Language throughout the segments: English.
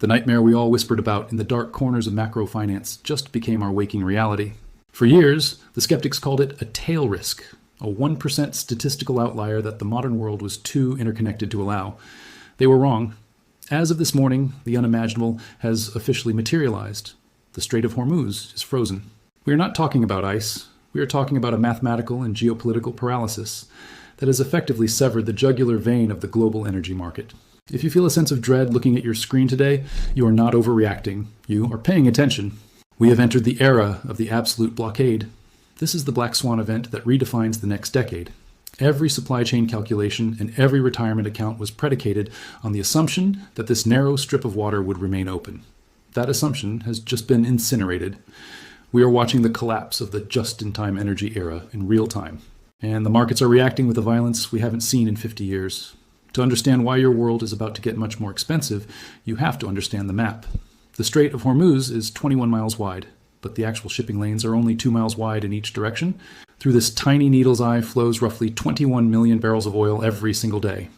The nightmare we all whispered about in the dark corners of macro finance just became our waking reality. For years, the skeptics called it a tail risk, a 1% statistical outlier that the modern world was too interconnected to allow. They were wrong. As of this morning, the unimaginable has officially materialized. The Strait of Hormuz is frozen. We are not talking about ice. We are talking about a mathematical and geopolitical paralysis that has effectively severed the jugular vein of the global energy market. If you feel a sense of dread looking at your screen today, you are not overreacting. You are paying attention. We have entered the era of the absolute blockade. This is the black swan event that redefines the next decade. Every supply chain calculation and every retirement account was predicated on the assumption that this narrow strip of water would remain open. That assumption has just been incinerated. We are watching the collapse of the just-in-time energy era in real time. And the markets are reacting with a violence we haven't seen in 50 years. To understand why your world is about to get much more expensive, you have to understand the map. The Strait of Hormuz is 21 miles wide, but the actual shipping lanes are only 2 miles wide in each direction. Through this tiny needle's eye flows roughly 21 million barrels of oil every single day.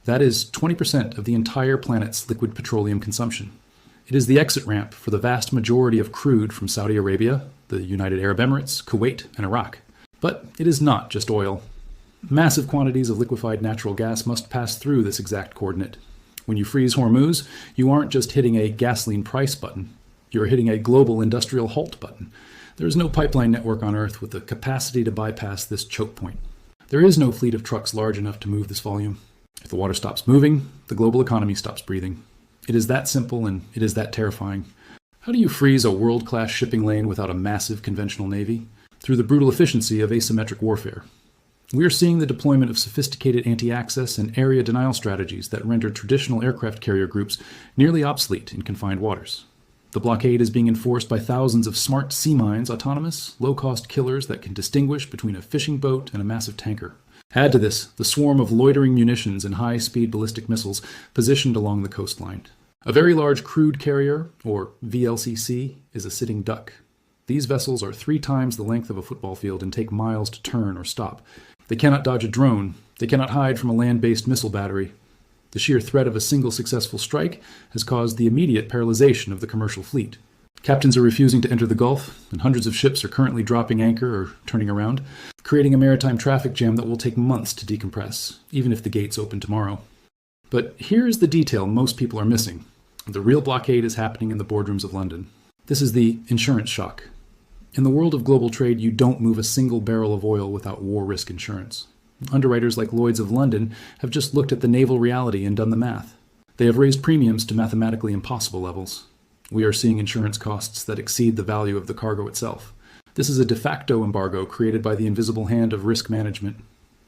That is 20% of the entire planet's liquid petroleum consumption. It is the exit ramp for the vast majority of crude from Saudi Arabia, the United Arab Emirates, Kuwait, and Iraq. But it is not just oil. Massive quantities of liquefied natural gas must pass through this exact coordinate. When you freeze Hormuz, you aren't just hitting a gasoline price button. You're hitting a global industrial halt button. There is no pipeline network on Earth with the capacity to bypass this choke point. There is no fleet of trucks large enough to move this volume. If the water stops moving, the global economy stops breathing. It is that simple and it is that terrifying. How do you freeze a world-class shipping lane without a massive conventional navy? Through the brutal efficiency of asymmetric warfare. We are seeing the deployment of sophisticated anti-access and area denial strategies that render traditional aircraft carrier groups nearly obsolete in confined waters. The blockade is being enforced by thousands of smart sea mines, autonomous, low-cost killers that can distinguish between a fishing boat and a massive tanker. Add to this the swarm of loitering munitions and high-speed ballistic missiles positioned along the coastline. A very large crude carrier, or VLCC, is a sitting duck. These vessels are 3 times the length of a football field and take miles to turn or stop. They cannot dodge a drone. They cannot hide from a land-based missile battery. The sheer threat of a single successful strike has caused the immediate paralyzation of the commercial fleet. Captains are refusing to enter the Gulf, and hundreds of ships are currently dropping anchor or turning around, creating a maritime traffic jam that will take months to decompress, even if the gates open tomorrow. But here's the detail most people are missing. The real blockade is happening in the boardrooms of London. This is the insurance shock. In the world of global trade, you don't move a single barrel of oil without war risk insurance. Underwriters like Lloyd's of London have just looked at the naval reality and done the math. They have raised premiums to mathematically impossible levels. We are seeing insurance costs that exceed the value of the cargo itself. This is a de facto embargo created by the invisible hand of risk management.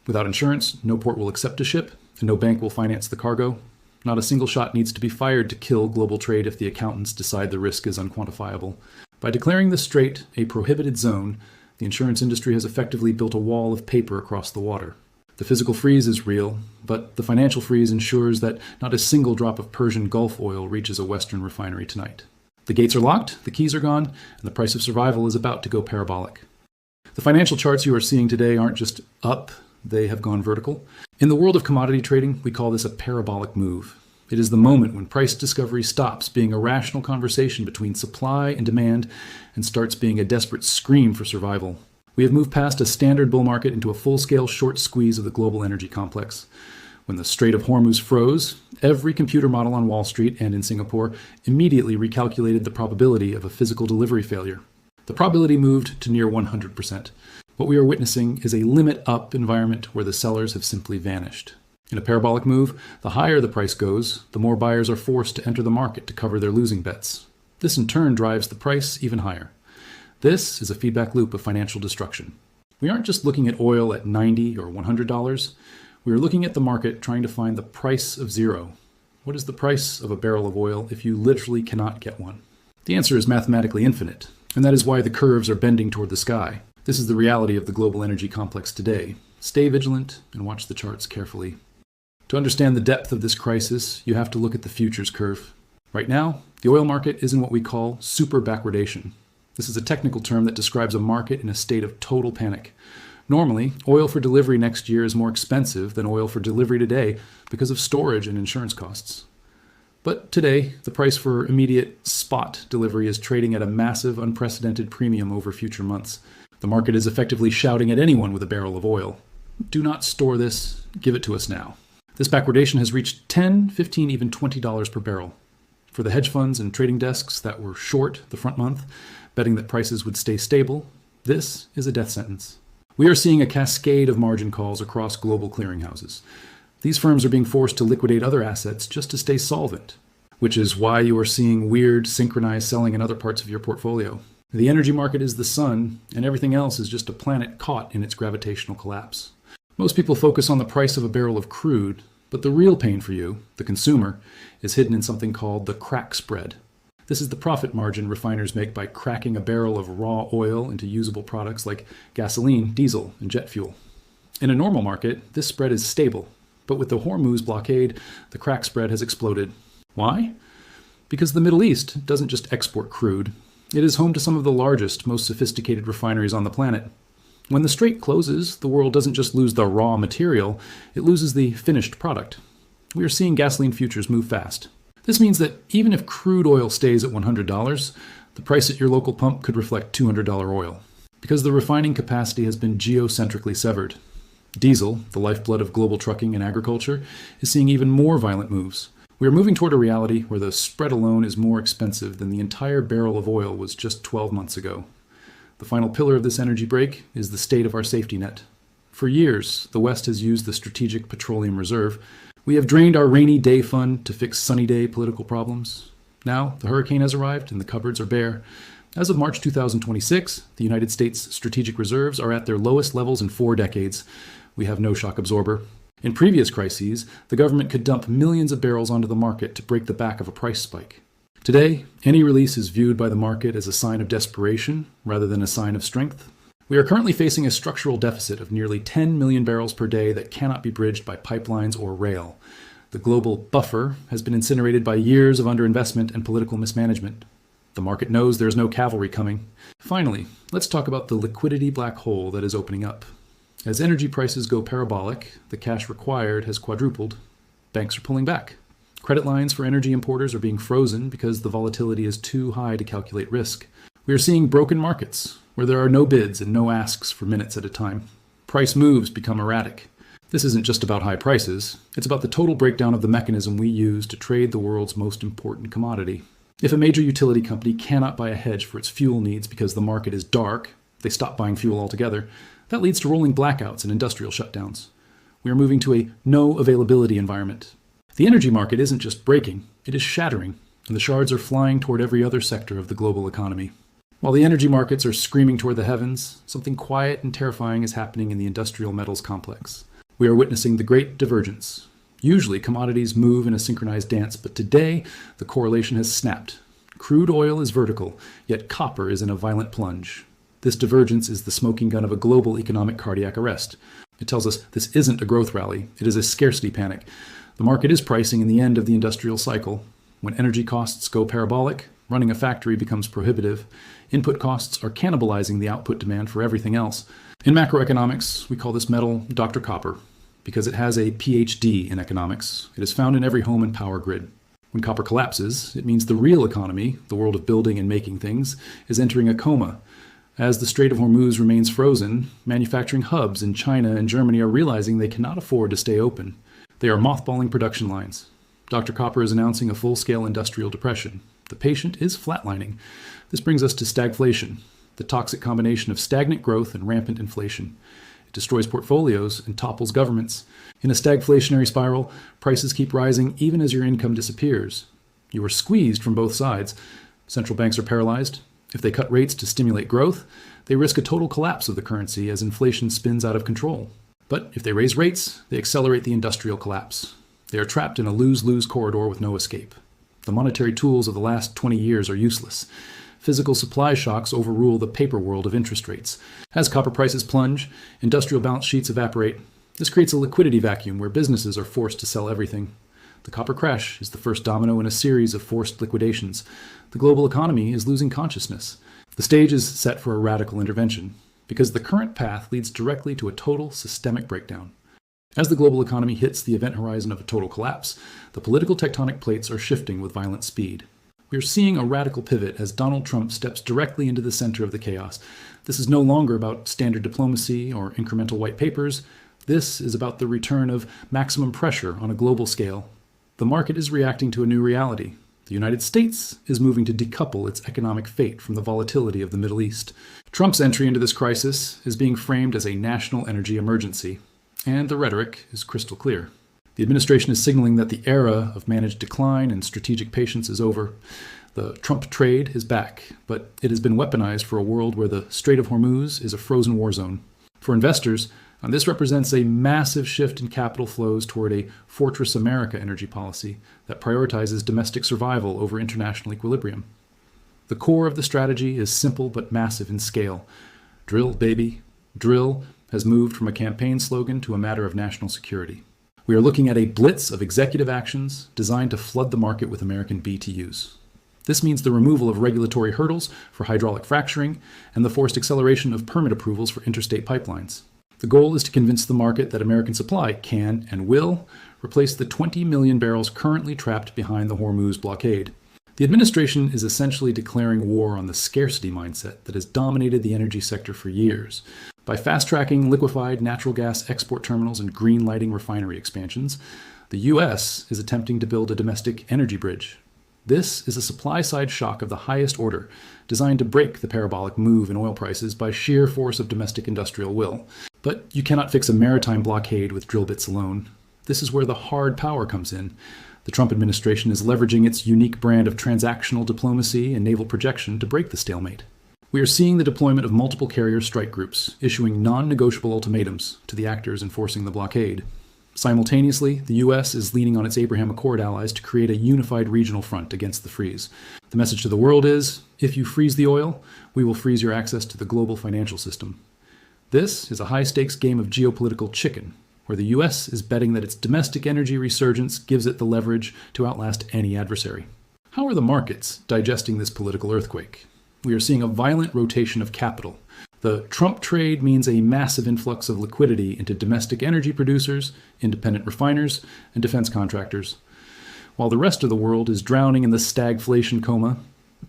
Without insurance, no port will accept a ship, and no bank will finance the cargo. Not a single shot needs to be fired to kill global trade if the accountants decide the risk is unquantifiable. By declaring the strait a prohibited zone, the insurance industry has effectively built a wall of paper across the water. The physical freeze is real, but the financial freeze ensures that not a single drop of Persian Gulf oil reaches a Western refinery tonight. The gates are locked, the keys are gone, and the price of survival is about to go parabolic. The financial charts you are seeing today aren't just up, they have gone vertical. In the world of commodity trading, we call this a parabolic move. It is the moment when price discovery stops being a rational conversation between supply and demand and starts being a desperate scream for survival. We have moved past a standard bull market into a full-scale short squeeze of the global energy complex. When the Strait of Hormuz froze, every computer model on Wall Street and in Singapore immediately recalculated the probability of a physical delivery failure. The probability moved to near 100%. What we are witnessing is a limit-up environment where the sellers have simply vanished. In a parabolic move, the higher the price goes, the more buyers are forced to enter the market to cover their losing bets. This in turn drives the price even higher. This is a feedback loop of financial destruction. We aren't just looking at oil at $90 or $100. We are looking at the market trying to find the price of zero. What is the price of a barrel of oil if you literally cannot get one? The answer is mathematically infinite, and that is why the curves are bending toward the sky. This is the reality of the global energy complex today. Stay vigilant and watch the charts carefully. To understand the depth of this crisis, you have to look at the futures curve. Right now, the oil market is in what we call super backwardation. This is a technical term that describes a market in a state of total panic. Normally, oil for delivery next year is more expensive than oil for delivery today because of storage and insurance costs. But today, the price for immediate spot delivery is trading at a massive, unprecedented premium over future months. The market is effectively shouting at anyone with a barrel of oil, "Do not store this, give it to us now." This backwardation has reached $10, $15, even $20 per barrel. For the hedge funds and trading desks that were short the front month, betting that prices would stay stable, this is a death sentence. We are seeing a cascade of margin calls across global clearinghouses. These firms are being forced to liquidate other assets just to stay solvent, which is why you are seeing weird, synchronized selling in other parts of your portfolio. The energy market is the sun, and everything else is just a planet caught in its gravitational collapse. Most people focus on the price of a barrel of crude, but the real pain for you, the consumer, is hidden in something called the crack spread. This is the profit margin refiners make by cracking a barrel of raw oil into usable products like gasoline, diesel, and jet fuel. In a normal market, this spread is stable, but with the HORMUZ blockade, the crack spread has exploded. Why? Because the Middle East doesn't just export crude. It is home to some of the largest, most sophisticated refineries on the planet. When the strait closes, the world doesn't just lose the raw material, it loses the finished product. We are seeing gasoline futures move fast. This means that even if crude oil stays at $100, the price at your local pump could reflect $200 oil, because the refining capacity has been geocentrically severed. Diesel, the lifeblood of global trucking and agriculture, is seeing even more violent moves. We are moving toward a reality where the spread alone is more expensive than the entire barrel of oil was just 12 months ago. The final pillar of this energy break is the state of our safety net. For years, the West has used the Strategic Petroleum Reserve. We have drained our rainy day fund to fix sunny day political problems. Now, the hurricane has arrived and the cupboards are bare. As of March 2026, the United States strategic reserves are at their lowest levels in 4 decades. We have no shock absorber. In previous crises, the government could dump millions of barrels onto the market to break the back of a price spike. Today, any release is viewed by the market as a sign of desperation rather than a sign of strength. We are currently facing a structural deficit of nearly 10 million barrels per day that cannot be bridged by pipelines or rail. The global buffer has been incinerated by years of underinvestment and political mismanagement. The market knows there is no cavalry coming. Finally, let's talk about the liquidity black hole that is opening up. As energy prices go parabolic, the cash required has quadrupled. Banks are pulling back. Credit lines for energy importers are being frozen because the volatility is too high to calculate risk. We are seeing broken markets, where there are no bids and no asks for minutes at a time. Price moves become erratic. This isn't just about high prices, it's about the total breakdown of the mechanism we use to trade the world's most important commodity. If a major utility company cannot buy a hedge for its fuel needs because the market is dark, they stop buying fuel altogether. That leads to rolling blackouts and industrial shutdowns. We are moving to a no availability environment. The energy market isn't just breaking, it is shattering, and the shards are flying toward every other sector of the global economy. While the energy markets are screaming toward the heavens, something quiet and terrifying is happening in the industrial metals complex. We are witnessing the great divergence. Usually commodities move in a synchronized dance, but today the correlation has snapped. Crude oil is vertical, yet copper is in a violent plunge. This divergence is the smoking gun of a global economic cardiac arrest. It tells us this isn't a growth rally, it is a scarcity panic. The market is pricing in the end of the industrial cycle. When energy costs go parabolic, running a factory becomes prohibitive. Input costs are cannibalizing the output demand for everything else. In macroeconomics, we call this metal Dr. Copper, because it has a PhD in economics. It is found in every home and power grid. When copper collapses, it means the real economy, the world of building and making things, is entering a coma. As the Strait of Hormuz remains frozen, manufacturing hubs in China and Germany are realizing they cannot afford to stay open. They are mothballing production lines. Dr. Copper is announcing a full-scale industrial depression. The patient is flatlining. This brings us to stagflation, the toxic combination of stagnant growth and rampant inflation. It destroys portfolios and topples governments. In a stagflationary spiral, prices keep rising even as your income disappears. You are squeezed from both sides. Central banks are paralyzed. If they cut rates to stimulate growth, they risk a total collapse of the currency as inflation spins out of control. But if they raise rates, they accelerate the industrial collapse. They are trapped in a lose-lose corridor with no escape. The monetary tools of the last 20 years are useless. Physical supply shocks overrule the paper world of interest rates. As copper prices plunge, industrial balance sheets evaporate. This creates a liquidity vacuum where businesses are forced to sell everything. The copper crash is the first domino in a series of forced liquidations. The global economy is losing consciousness. The stage is set for a radical intervention, because the current path leads directly to a total systemic breakdown. As the global economy hits the event horizon of a total collapse, the political tectonic plates are shifting with violent speed. We are seeing a radical pivot as Donald Trump steps directly into the center of the chaos. This is no longer about standard diplomacy or incremental white papers. This is about the return of maximum pressure on a global scale. The market is reacting to a new reality. The United States is moving to decouple its economic fate from the volatility of the Middle East. Trump's entry into this crisis is being framed as a national energy emergency, and the rhetoric is crystal clear. The administration is signaling that the era of managed decline and strategic patience is over. The Trump trade is back, but it has been weaponized for a world where the Strait of Hormuz is a frozen war zone. For investors, this represents a massive shift in capital flows toward a Fortress America energy policy that prioritizes domestic survival over international equilibrium. The core of the strategy is simple but massive in scale. Drill, baby. Drill has moved from a campaign slogan to a matter of national security. We are looking at a blitz of executive actions designed to flood the market with American BTUs. This means the removal of regulatory hurdles for hydraulic fracturing and the forced acceleration of permit approvals for interstate pipelines. The goal is to convince the market that American supply can and will replace the 20 million barrels currently trapped behind the Hormuz blockade. The administration is essentially declaring war on the scarcity mindset that has dominated the energy sector for years. By fast-tracking liquefied natural gas export terminals and green-lighting refinery expansions, the U.S. is attempting to build a domestic energy bridge. This is a supply-side shock of the highest order, designed to break the parabolic move in oil prices by sheer force of domestic industrial will. But you cannot fix a maritime blockade with drill bits alone. This is where the hard power comes in. The Trump administration is leveraging its unique brand of transactional diplomacy and naval projection to break the stalemate. We are seeing the deployment of multiple carrier strike groups, issuing non-negotiable ultimatums to the actors enforcing the blockade. Simultaneously, the U.S. is leaning on its Abraham Accord allies to create a unified regional front against the freeze. The message to the world is, if you freeze the oil, we will freeze your access to the global financial system. This is a high-stakes game of geopolitical chicken, where the U.S. is betting that its domestic energy resurgence gives it the leverage to outlast any adversary. How are the markets digesting this political earthquake? We are seeing a violent rotation of capital. The Trump trade means a massive influx of liquidity into domestic energy producers, independent refiners, and defense contractors. While the rest of the world is drowning in the stagflation coma,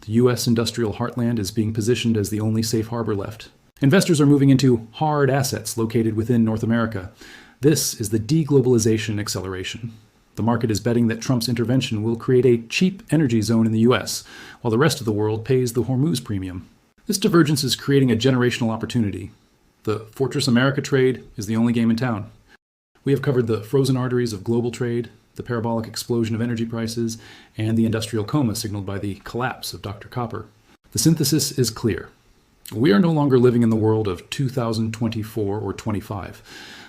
the U.S. industrial heartland is being positioned as the only safe harbor left. Investors are moving into hard assets located within North America. This is the deglobalization acceleration. The market is betting that Trump's intervention will create a cheap energy zone in the U.S., while the rest of the world pays the Hormuz premium. This divergence is creating a generational opportunity. The Fortress America trade is the only game in town. We have covered the frozen arteries of global trade, the parabolic explosion of energy prices, and the industrial coma signaled by the collapse of Dr. Copper. The synthesis is clear. We are no longer living in the world of 2024 or 25.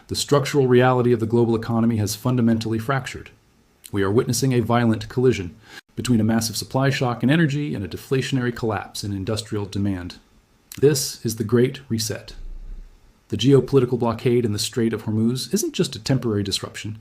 The structural reality of the global economy has fundamentally fractured. We are witnessing a violent collision between a massive supply shock in energy and a deflationary collapse in industrial demand. This is the Great Reset. The geopolitical blockade in the Strait of Hormuz isn't just a temporary disruption.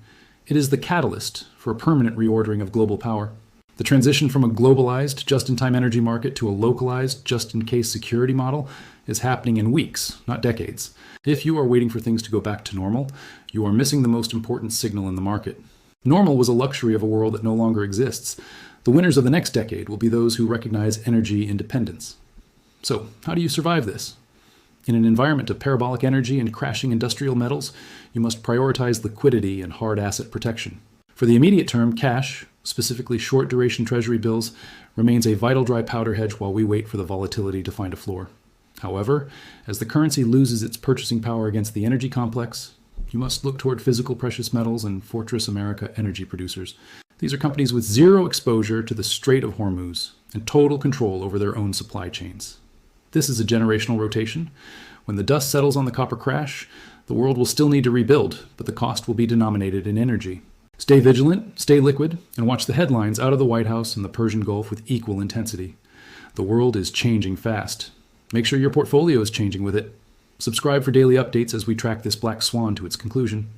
It is the catalyst for a permanent reordering of global power. The transition from a globalized, just-in-time energy market to a localized, just-in-case security model is happening in weeks, not decades. If you are waiting for things to go back to normal, you are missing the most important signal in the market. Normal was a luxury of a world that no longer exists. The winners of the next decade will be those who recognize energy independence. So, how do you survive this? In an environment of parabolic energy and crashing industrial metals, you must prioritize liquidity and hard asset protection. For the immediate term, cash, specifically short-duration treasury bills, remains a vital dry powder hedge while we wait for the volatility to find a floor. However, as the currency loses its purchasing power against the energy complex, you must look toward physical precious metals and Fortress America energy producers. These are companies with zero exposure to the Strait of Hormuz and total control over their own supply chains. This is a generational rotation. When the dust settles on the copper crash, the world will still need to rebuild, but the cost will be denominated in energy. Stay vigilant, stay liquid, and watch the headlines out of the White House and the Persian Gulf with equal intensity. The world is changing fast. Make sure your portfolio is changing with it. Subscribe for daily updates as we track this black swan to its conclusion.